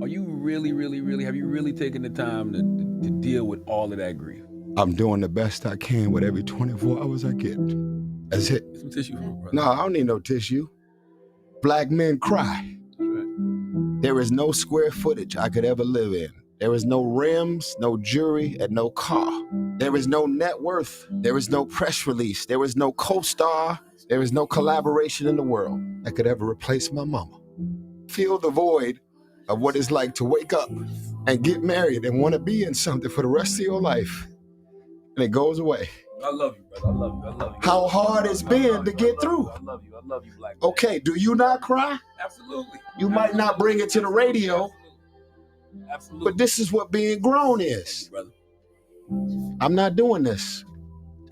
you really, have you really taken the time to deal with all of that grief? I'm doing the best I can with every 24 hours I get. That's it. Some tissue for me, brother. No, I don't need no tissue. Black men cry. That's right. There is no square footage I could ever live in. There is no rims, no jewelry, and no car. There is no net worth. There is no press release. There is no co-star. There is no collaboration in the world that could ever replace my mama. Feel the void of what it's like to wake up and get married and want to be in something for the rest of your life. And it goes away. I love you, brother. I love you. I love you. How hard it's been to get through. I love you. I love you, black man. Okay, do you not cry? Absolutely. You might not bring it to the radio, Absolutely. but this is what being grown is. Brother. I'm not doing this.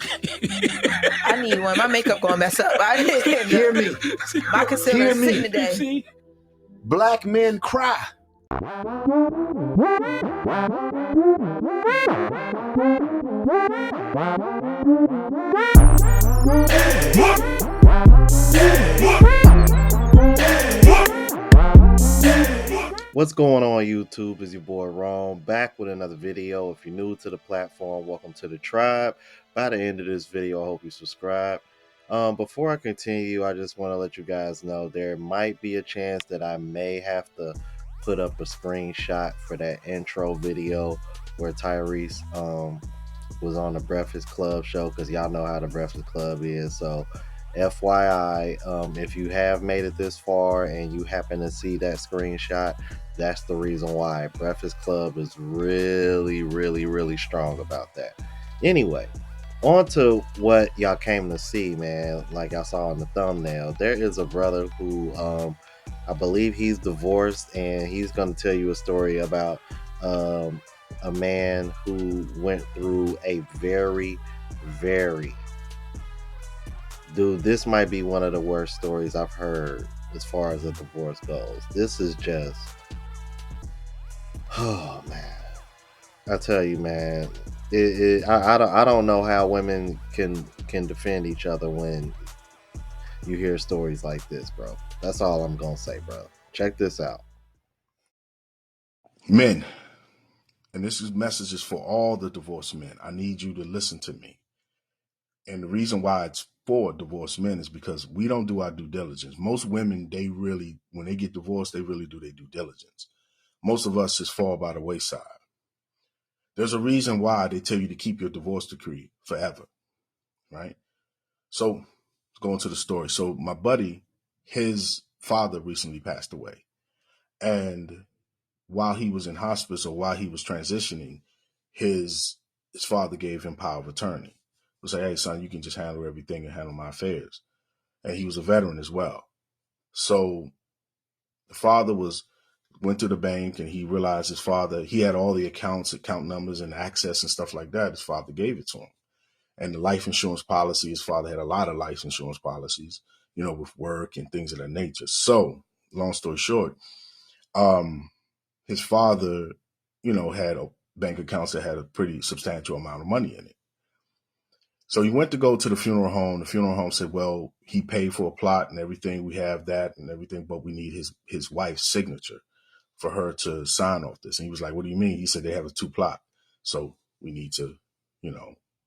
I need one. My makeup gonna mess up. Hear me. My concealer Hear is me. sitting today. See? Black men cry. What's going on, YouTube? Is your boy Ron back with another video. If you're new to the platform, welcome to the tribe. By the end of this video, I hope you subscribe. Before I continue, I just want to let you guys know there might be a chance that I may have to put up a screenshot for that intro video where Tyrese was on the Breakfast Club show, because y'all know how the Breakfast Club is. So FYI, if you have made it this far and you happen to see that screenshot, that's the reason why. Breakfast Club is really strong about that. Anyway, on to what y'all came to see, man. Like y'all saw in the thumbnail, there is a brother who I believe he's divorced, and he's going to tell you a story about a man who went through a very dude, this might be one of the worst stories I've heard as far as a divorce goes. This is just, oh man, I tell you, man, I don't know how women can defend each other when you hear stories like this, bro. That's all I'm gonna say, bro. Check this out. Men, and this is messages for all the divorced men. I need you to listen to me. And the reason why it's for divorced men is because we don't do our due diligence. Most women, when they get divorced, they really do their due diligence. Most of us just fall by the wayside. There's a reason why they tell you to keep your divorce decree forever, right? So going to the story. So my buddy, his father recently passed away. And while he was in hospice, or while he was transitioning, his father gave him power of attorney. He say, hey, son, you can just handle everything and handle my affairs. And he was a veteran as well. So the father went to the bank, and he realized he had all the account numbers and access and stuff like that. His father gave it to him. And the life insurance policy, his father had a lot of life insurance policies, with work and things of that nature. So long story short, his father, had a bank accounts that had a pretty substantial amount of money in it. So he went to go to the funeral home. The funeral home said, well, he paid for a plot and everything. We have that and everything, but we need his wife's signature for her to sign off this. And he was like, what do you mean? He said, they have a 2-plot. So we need to,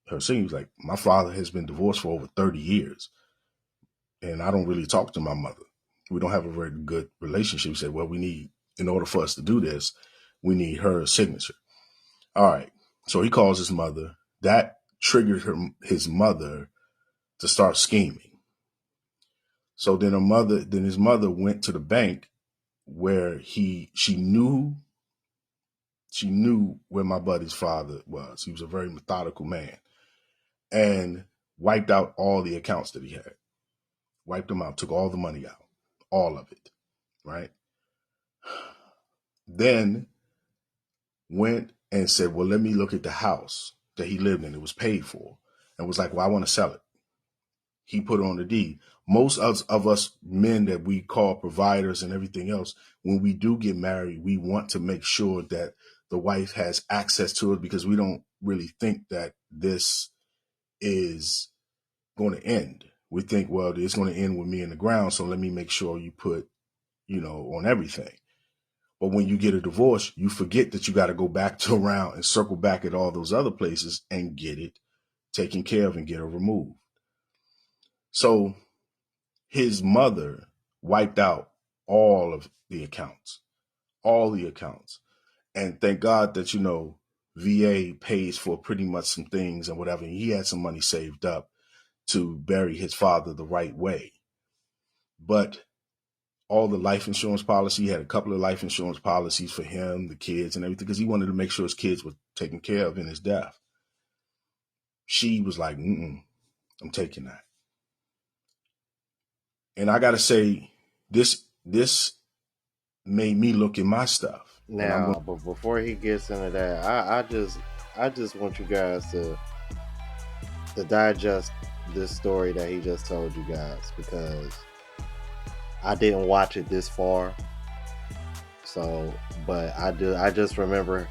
her signature. He was like, my father has been divorced for over 30 years. And I don't really talk to my mother. We don't have a very good relationship. He said, well, in order for us to do this, we need her signature. All right. So he calls his mother. That triggered his mother to start scheming. So then his mother went to the bank where she knew where my buddy's father was. He was a very methodical man, and wiped out all the accounts that he had. Wiped them out, took all the money out, all of it, right? Then went and said, well, let me look at the house that he lived in. It was paid for, and was like, well, I want to sell it. He put it on the deed. Most of us men that we call providers and everything else, when we do get married, we want to make sure that the wife has access to it, because we don't really think that this is going to end. We think, well, it's going to end with me in the ground, so let me make sure you put, on everything. But when you get a divorce, you forget that you got to go back to around and circle back at all those other places and get it taken care of and get it removed. So his mother wiped out all of the accounts, all the accounts. And thank God that, VA pays for pretty much some things and whatever. And he had some money saved up to bury his father the right way. But all the life insurance policy, he had a couple of life insurance policies for him, the kids and everything, because he wanted to make sure his kids were taken care of in his death. She was like, I'm taking that. And I got to say, this made me look at my stuff. Now, but before he gets into that, I just want you guys to digest this story that he just told you guys, because I didn't watch it this far. So, but I just remember,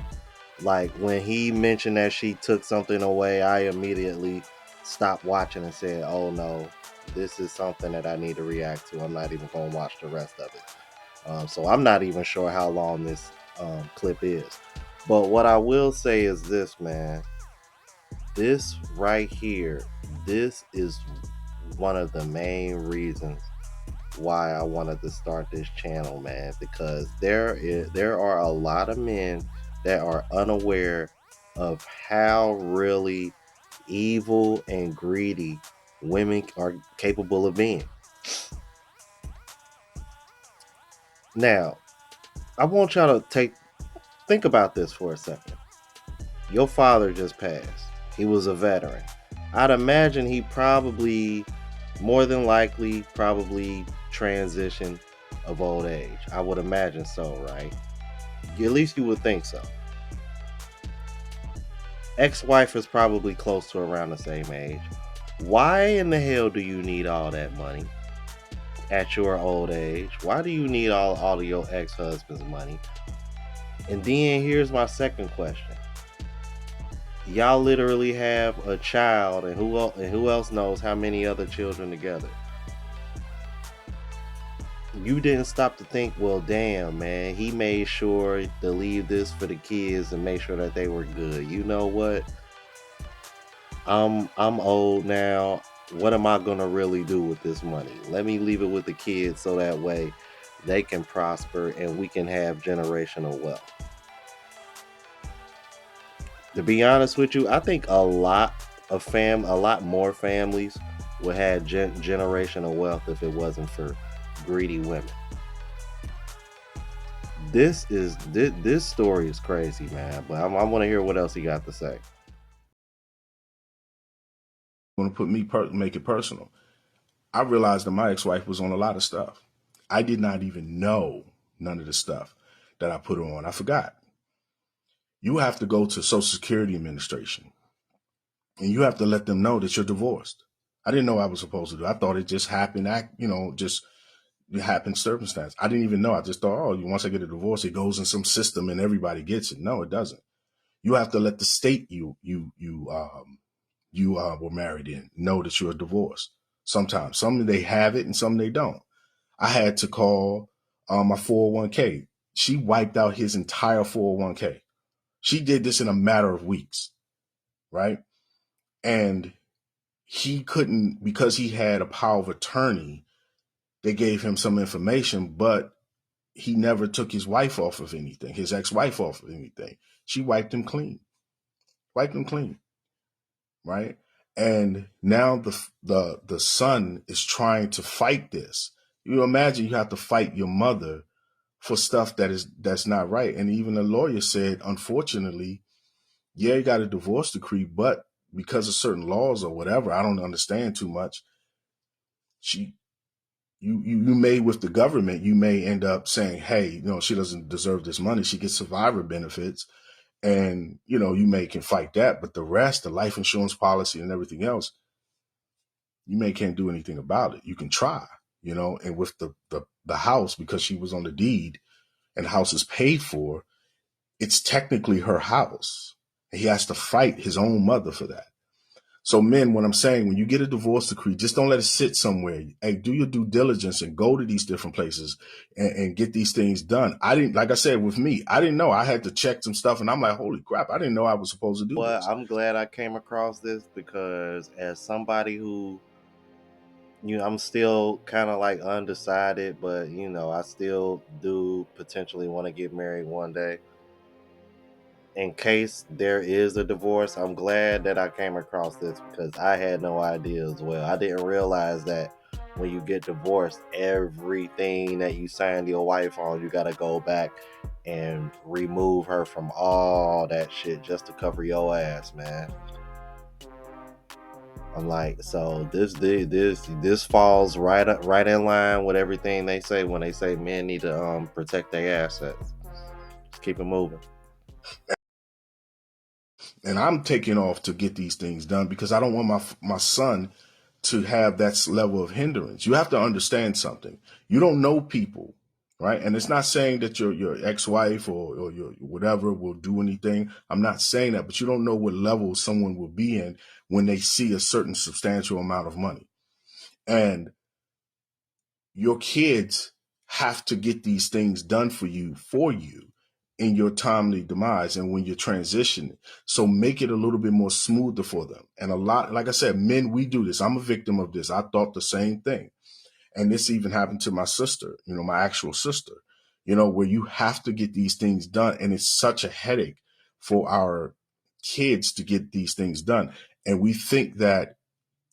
like, when he mentioned that she took something away, I immediately stopped watching and said, oh no, this is something that I need to react to. I'm not even going to watch the rest of it. So I'm not even sure how long this clip is. But what I will say is this, man. This right here, this is one of the main reasons why I wanted to start this channel, man, because there are a lot of men that are unaware of how really evil and greedy women are capable of being. Now, I want y'all to think about this for a second. Your father just passed. He was a veteran. I'd imagine he probably, more than likely, transitioned of old age. I would imagine so, right? At least you would think so. Ex-wife is probably close to around the same age. Why in the hell do you need all that money at your old age? Why do you need all of your ex-husband's money? And then here's my second question. Y'all literally have a child, and who else knows how many other children together? You didn't stop to think, well, damn, man, he made sure to leave this for the kids and make sure that they were good. You know what? I'm old now. What am I gonna really do with this money? Let me leave it with the kids so that way they can prosper and we can have generational wealth. To be honest with you, I think a lot more families would have generational wealth if it wasn't for greedy women. This story is crazy, man. But I want to hear what else he got to say. Want to make it personal. I realized that my ex-wife was on a lot of stuff. I did not even know none of the stuff that I put her on. I forgot. You have to go to Social Security Administration and you have to let them know that you're divorced. I didn't know I was supposed to do. I thought it just happened, just happened circumstance. I didn't even know. I just thought, once I get a divorce, it goes in some system and everybody gets it. No, it doesn't. You have to let the state you were married in know that you're divorced. Sometimes some they have it and some they don't. I had to call my 401k. She wiped out his entire 401k. She did this in a matter of weeks, right? And he couldn't, because he had a power of attorney, they gave him some information, but he never took his wife off of anything, his ex-wife off of anything. She wiped him clean, right? And now the son is trying to fight this. You imagine you have to fight your mother for stuff that's not right. And even the lawyer said, unfortunately, yeah, you got a divorce decree, but because of certain laws or whatever, I don't understand too much. You may, with the government, you may end up saying, hey, she doesn't deserve this money. She gets survivor benefits. And, you can fight that. But the rest, the life insurance policy and everything else, you can't do anything about it. You can try, and with the house, because she was on the deed and the house is paid for, it's technically her house. And he has to fight his own mother for that. So men, what I'm saying, when you get a divorce decree, just don't let it sit somewhere. Hey, do your due diligence and go to these different places and get these things done. I didn't, like I said, with me, I didn't know. I had to check some stuff and I'm like, holy crap, I didn't know I was supposed to do Well, this. I'm glad I came across this because as somebody who, I'm still kind of like undecided, but I still do potentially want to get married one day. In case there is a divorce, I'm glad that I came across this because I had no idea as well. I didn't realize that when you get divorced, everything that you signed your wife on, you got to go back and remove her from all that shit just to cover your ass, man. I'm like, so this falls right in line with everything they say when they say men need to protect their assets. Just keep it moving. And I'm taking off to get these things done because I don't want my son to have that level of hindrance. You have to understand something. You don't know people, right? And it's not saying that your ex-wife or your whatever will do anything. I'm not saying that, but you don't know what level someone will be in when they see a certain substantial amount of money. And your kids have to get these things done for you in your timely demise and when you're transitioning. So make it a little bit more smoother for them. And a lot, like I said, men, we do this. I'm a victim of this. I thought the same thing. And this even happened to my sister, my actual sister, where you have to get these things done. And it's such a headache for our kids to get these things done. And we think that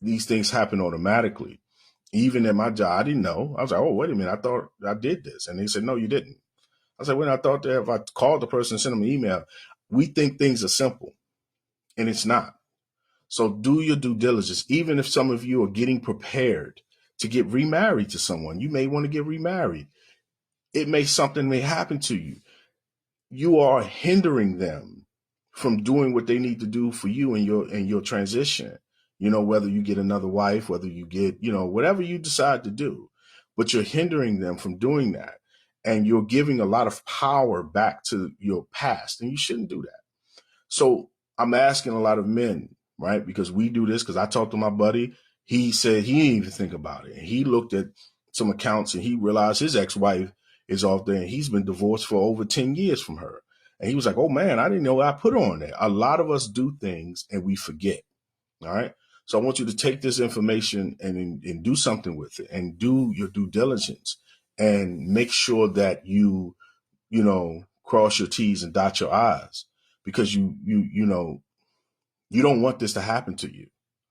these things happen automatically. Even at my job, I didn't know. I was like, oh, wait a minute. I thought I did this. And they said, no, you didn't. I said, well, I thought that if I called the person and sent them an email, we think things are simple and it's not. So do your due diligence. Even if some of you are getting prepared to get remarried to someone, you may want to get remarried. Something may happen to you. You are hindering them from doing what they need to do for you in your transition. Whether you get another wife, whether you get, whatever you decide to do, but you're hindering them from doing that. And you're giving a lot of power back to your past, and you shouldn't do that. So I'm asking a lot of men, right? Because we do this, because I talked to my buddy. He said he didn't even think about it. And he looked at some accounts and he realized his ex-wife is off there and he's been divorced for over 10 years from her. And he was like, oh man, I didn't know what I put on there. A lot of us do things and we forget. All right. So I want you to take this information and do something with it and do your due diligence and make sure that you cross your T's and dot your I's, because you don't want this to happen to you.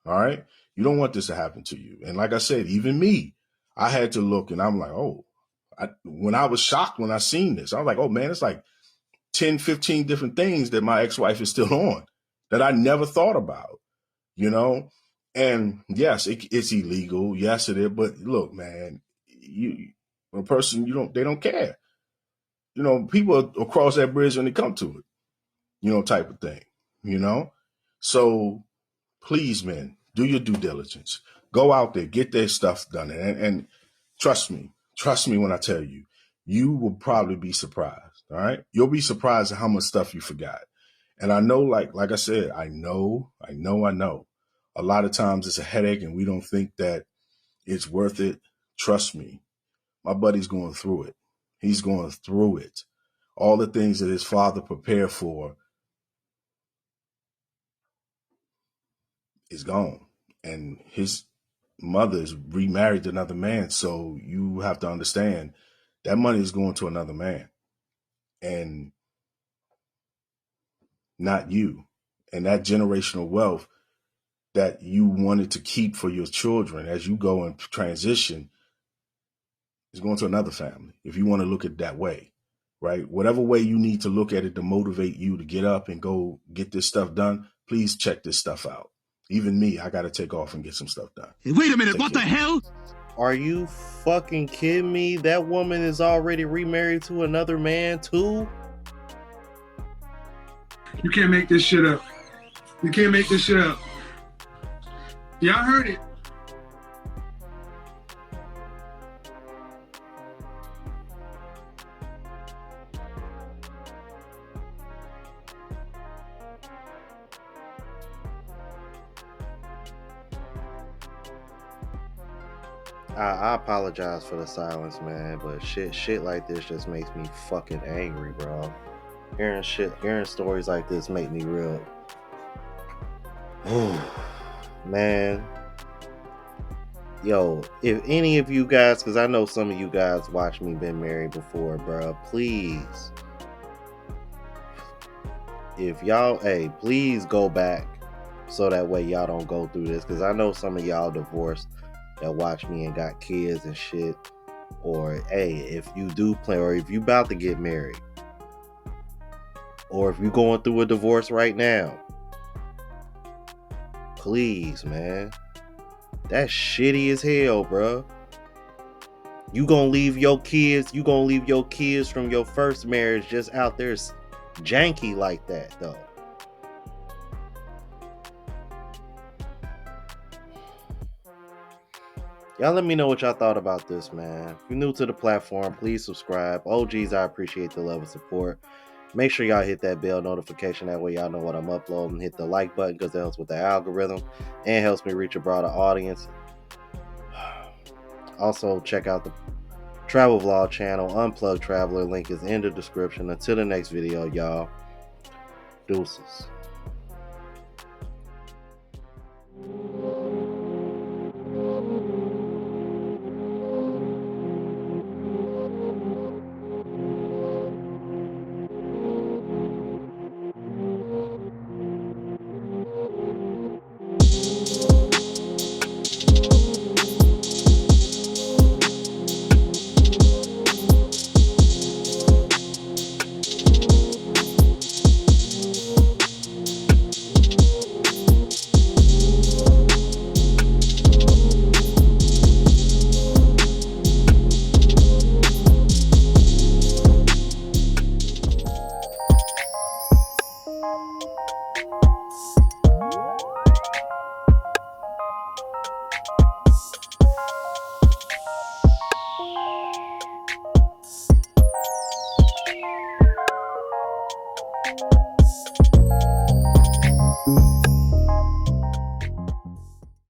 All right. You don't want this to happen to you. And like I said, even me, I had to look and I'm like, oh, when I was shocked when I seen this, I was like, oh man, it's like 10, 15 different things that my ex-wife is still on that I never thought about, and yes, it's illegal. Yes, it is. But look, man, a person, they don't care. People will cross that bridge when they come to it, type of thing, So please, men, do your due diligence. Go out there, get their stuff done. And trust me when I tell you, you will probably be surprised. All right. You'll be surprised at how much stuff you forgot. And I know, like I said, I know. A lot of times it's a headache and we don't think that it's worth it. Trust me, my buddy's going through it. He's going through it. All the things that his father prepared for is gone. And his mother is remarried to another man. So you have to understand that money is going to another man and not you. And that generational wealth that you wanted to keep for your children as you go and transition is going to another family. If you want to look at it that way, right? Whatever way you need to look at it to motivate you to get up and go get this stuff done, please check this stuff out. Even me, I got to take off and get some stuff done. Wait a minute, Take what the care. hell? Are you fucking kidding me? That woman is already remarried to another man too? You can't make this shit up. You can't make this shit up. Y'all heard it. I apologize for the silence, man, but shit like this just makes me fucking angry, bro. Hearing stories like this make me real. Man, yo, if any of you guys, because I know some of you guys watched me been married before, bro, please, if y'all, hey, please go back so that way y'all don't go through this, because I know some of y'all divorced that watch me and got kids and shit. Or hey, if you do plan, or if you about to get married, or if you're going through a divorce right now, please, man, that's shitty as hell, bro. You gonna leave your kids from your first marriage just out there janky like that, though. Y'all let me know what y'all thought about this, man. If you're new to the platform, please subscribe. OGs, I appreciate the love and support. Make sure y'all hit that bell notification. That way y'all know what I'm uploading. Hit the like button because it helps with the algorithm and helps me reach a broader audience. Also, check out the travel vlog channel, Unplugged Traveler. Link is in the description. Until the next video, y'all. Deuces.